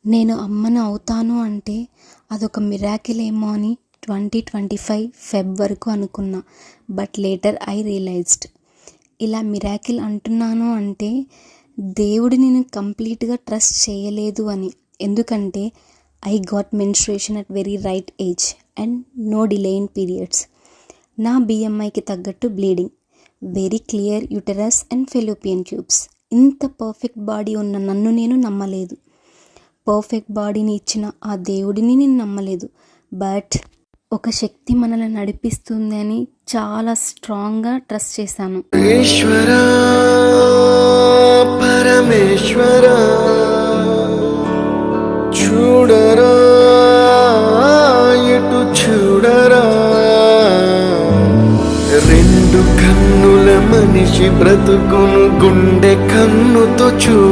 నేను అమ్మను అవుతాను అంటే అదొక మిరాకిల్ ఏమో అని 2025 ఫెబ్ వరకు అనుకున్నా. బట్ లేటర్ ఐ రియలైజ్డ్ ఇలా మిరాకిల్ అంటున్నాను అంటే దేవుడు నేను కంప్లీట్గా ట్రస్ట్ చేయలేదు అని. ఎందుకంటే I got menstruation at very right age and no delay in periods. నా బిఎంఐకి తగ్గట్టు bleeding, very clear uterus and fallopian tubes. ఇంత పర్ఫెక్ట్ బాడీ ఉన్న నన్ను నేను నమ్మలేదు. పర్ఫెక్ట్ బాడీని ఇచ్చిన ఆ దేవుడిని నేను నమ్మలేదు. బట్ ఒక శక్తి మనల్ని నడిపిస్తుంది అని చాలా స్ట్రాంగ్గా ట్రస్ట్ చేశాను. ఈశ్వరా పరమేశ్వరా చూడరా ఎటు చూడరా, రెండు కన్నుల మనిషి బ్రతుకును గుండె కన్నుతో చూడరా.